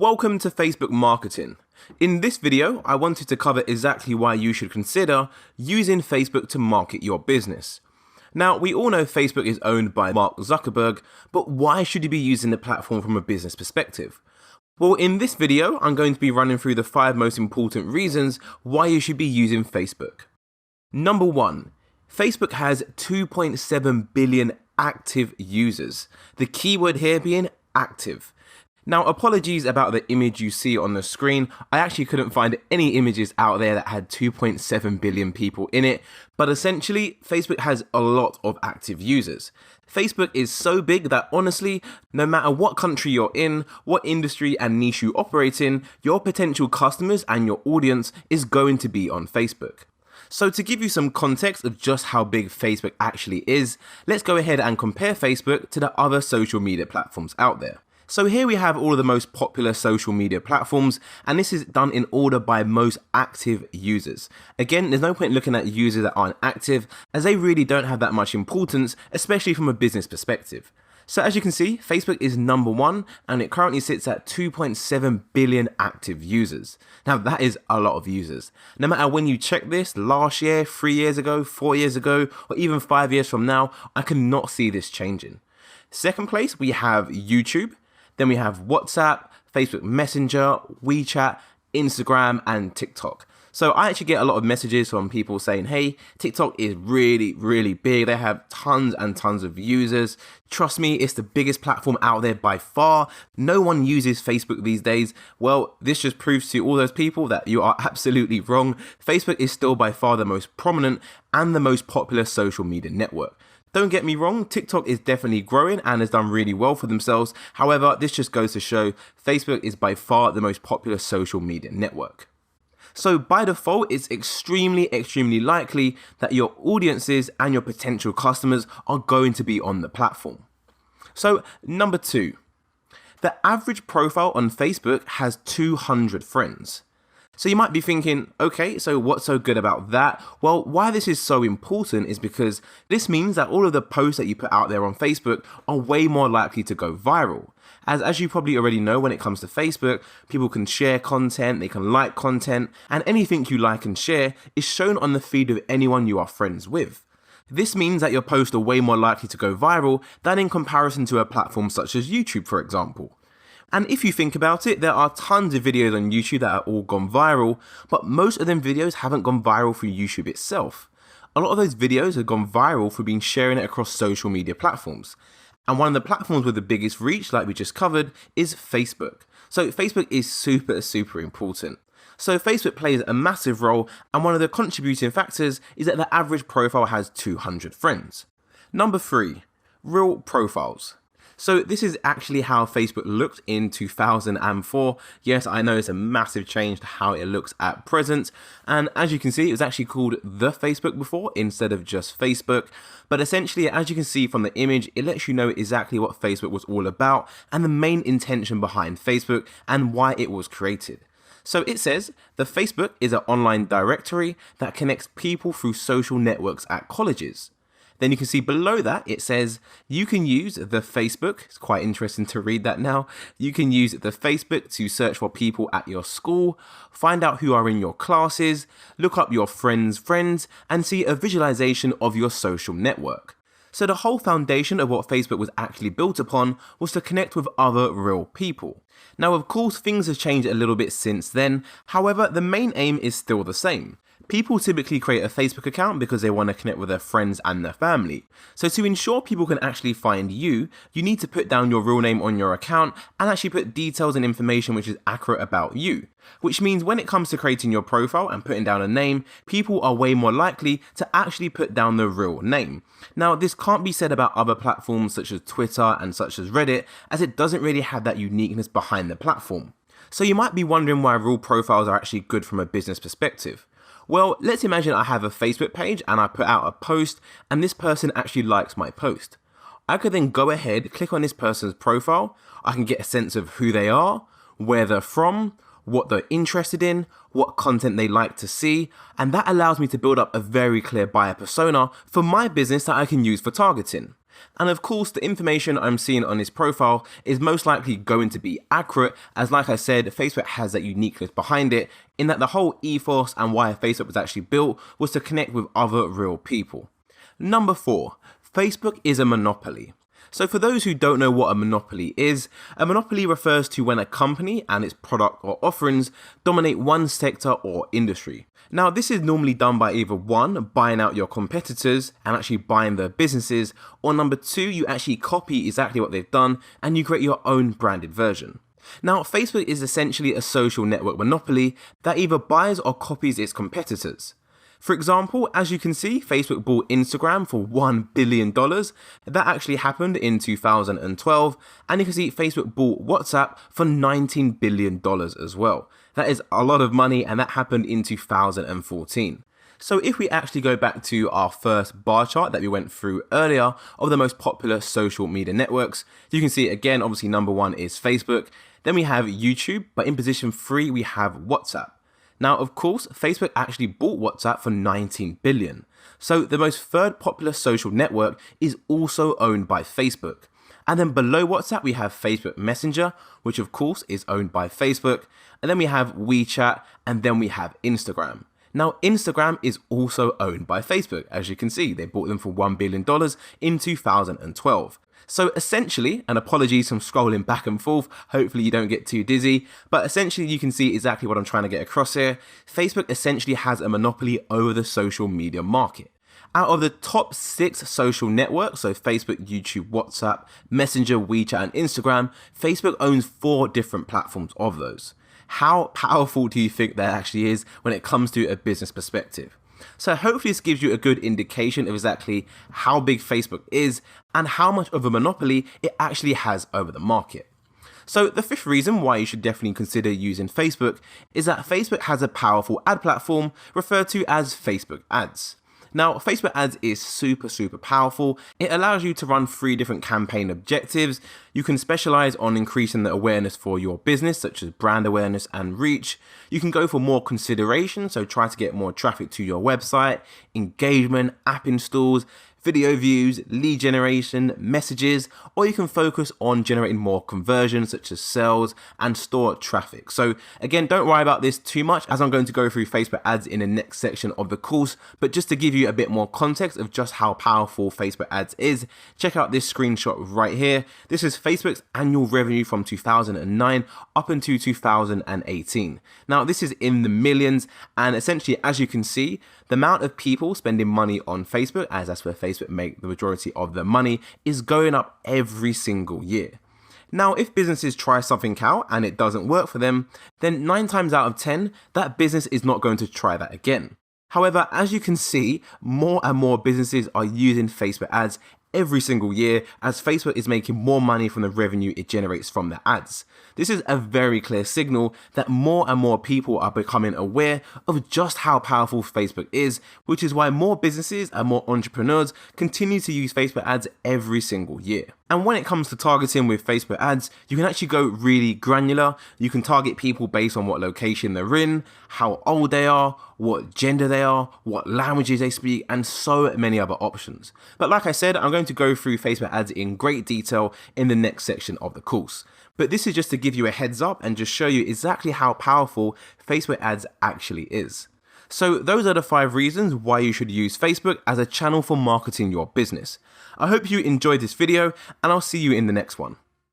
Welcome to Facebook Marketing. In this video, I wanted to cover exactly why you should consider using Facebook to market your business. Now, we all know Facebook is owned by Mark Zuckerberg, but why should you be using the platform from a business perspective? Well, in this video, I'm going to be running through the 5 most important reasons why you should be using Facebook. Number 1, Facebook has 2.7 billion active users. The keyword here being active. Now, apologies about the image you see on the screen. I actually couldn't find any images out there that had 2.7 billion people in it, but essentially, Facebook has a lot of active users. Facebook is so big that honestly, no matter what country you're in, what industry and niche you operate in, your potential customers and your audience is going to be on Facebook. So to give you some context of just how big Facebook actually is, let's go ahead and compare Facebook to the other social media platforms out there. So here we have all of the most popular social media platforms, and this is done in order by most active users. Again, there's no point looking at users that aren't active, as they really don't have that much importance, especially from a business perspective. So as you can see, Facebook is number 1, and it currently sits at 2.7 billion active users. Now that is a lot of users. No matter when you check this, last year, 3 years ago, 4 years ago, or even 5 years from now, I cannot see this changing. Second place, we have YouTube. Then we have WhatsApp, Facebook Messenger, WeChat, Instagram, and TikTok. So I actually get a lot of messages from people saying, hey, TikTok is really big. They have tons and tons of users. Trust me, it's the biggest platform out there by far. No one uses Facebook these days. Well, this just proves to all those people that you are absolutely wrong. Facebook is still by far the most prominent and the most popular social media network. Don't get me wrong, TikTok is definitely growing and has done really well for themselves. However, this just goes to show Facebook is by far the most popular social media network. So by default, it's extremely likely that your audiences and your potential customers are going to be on the platform. So number 2, the average profile on Facebook has 200 friends. So you might be thinking, okay, so what's so good about that? Well, why this is so important is because this means that all of the posts that you put out there on Facebook are way more likely to go viral. As you probably already know, when it comes to Facebook, people can share content, they can like content, and anything you like and share is shown on the feed of anyone you are friends with. This means that your posts are way more likely to go viral than in comparison to a platform such as YouTube, for example. And if you think about it, there are tons of videos on YouTube that are all gone viral, but most of them videos haven't gone viral through YouTube itself. A lot of those videos have gone viral through being sharing it across social media platforms. And one of the platforms with the biggest reach, like we just covered, is Facebook. So Facebook is super important. So Facebook plays a massive role, and one of the contributing factors is that the average profile has 200 friends. Number 3, real profiles. So this is actually how Facebook looked in 2004. Yes, I know it's a massive change to how it looks at present. And as you can see, it was actually called The Facebook before instead of just Facebook. But essentially, as you can see from the image, it lets you know exactly what Facebook was all about and the main intention behind Facebook and why it was created. So it says, the Facebook is an online directory that connects people through social networks at colleges. Then you can see below that, it says, you can use the Facebook, it's quite interesting to read that now, you can use the Facebook to search for people at your school, find out who are in your classes, look up your friends' friends, and see a visualization of your social network. So the whole foundation of what Facebook was actually built upon was to connect with other real people. Now, of course, things have changed a little bit since then, however, the main aim is still the same. People typically create a Facebook account because they want to connect with their friends and their family. So to ensure people can actually find you, you need to put down your real name on your account and actually put details and information which is accurate about you. Which means when it comes to creating your profile and putting down a name, people are way more likely to actually put down the real name. Now, this can't be said about other platforms such as Twitter and such as Reddit, as it doesn't really have that uniqueness behind the platform. So you might be wondering why real profiles are actually good from a business perspective. Well, let's imagine I have a Facebook page and I put out a post and this person actually likes my post. I could then go ahead, click on this person's profile, I can get a sense of who they are, where they're from, what they're interested in, what content they like to see, and that allows me to build up a very clear buyer persona for my business that I can use for targeting. And of course, the information I'm seeing on his profile is most likely going to be accurate, as like I said, Facebook has that uniqueness behind it, in that the whole ethos and why Facebook was actually built was to connect with other real people. Number 4, Facebook is a monopoly. So for those who don't know what a monopoly refers to when a company and its product or offerings dominate one sector or industry. Now, this is normally done by either 1, buying out your competitors and actually buying their businesses, or number 2, you actually copy exactly what they've done and you create your own branded version. Now, Facebook is essentially a social network monopoly that either buys or copies its competitors. For example, as you can see, Facebook bought Instagram for $1 billion. That actually happened in 2012. And you can see Facebook bought WhatsApp for $19 billion as well. That is a lot of money, and that happened in 2014. So if we actually go back to our first bar chart that we went through earlier of the most popular social media networks, you can see again, obviously number 1 is Facebook. Then we have YouTube, but in position 3, we have WhatsApp. Now, of course, Facebook actually bought WhatsApp for $19 billion. So the most third popular social network is also owned by Facebook. And then below WhatsApp, we have Facebook Messenger, which of course is owned by Facebook. And then we have WeChat, and then we have Instagram. Now, Instagram is also owned by Facebook. As you can see, they bought them for $1 billion in 2012. So essentially, and apologies from scrolling back and forth, hopefully you don't get too dizzy, but essentially you can see exactly what I'm trying to get across here. Facebook essentially has a monopoly over the social media market. Out of the top 6 social networks, so Facebook, YouTube, WhatsApp, Messenger, WeChat, and Instagram, Facebook owns 4 different platforms of those. How powerful do you think that actually is when it comes to a business perspective? So hopefully this gives you a good indication of exactly how big Facebook is and how much of a monopoly it actually has over the market. So the 5th reason why you should definitely consider using Facebook is that Facebook has a powerful ad platform referred to as Facebook Ads. Now, Facebook Ads is super powerful. It allows you to run 3 different campaign objectives. You can specialize on increasing the awareness for your business, such as brand awareness and reach. You can go for more consideration, so try to get more traffic to your website, engagement, app installs, video views, lead generation, messages, or you can focus on generating more conversions such as sales and store traffic. So again, don't worry about this too much as I'm going to go through Facebook ads in the next section of the course, but just to give you a bit more context of just how powerful Facebook ads is, check out this screenshot right here. This is Facebook's annual revenue from 2009 up until 2018. Now this is in the millions, and essentially as you can see, the amount of people spending money on Facebook, as that's where Facebook make the majority of their money, is going up every single year. Now, if businesses try something out and it doesn't work for them, then 9 times out of 10, that business is not going to try that again. However, as you can see, more and more businesses are using Facebook ads every single year as Facebook is making more money from the revenue it generates from the ads. This is a very clear signal that more and more people are becoming aware of just how powerful Facebook is, which is why more businesses and more entrepreneurs continue to use Facebook ads every single year. And when it comes to targeting with Facebook ads, you can actually go really granular. You can target people based on what location they're in, how old they are, what gender they are, what languages they speak, and so many other options. But like I said, I'm going to go through Facebook ads in great detail in the next section of the course. But this is just to give you a heads up and just show you exactly how powerful Facebook ads actually is. So those are the 5 reasons why you should use Facebook as a channel for marketing your business. I hope you enjoyed this video, and I'll see you in the next one.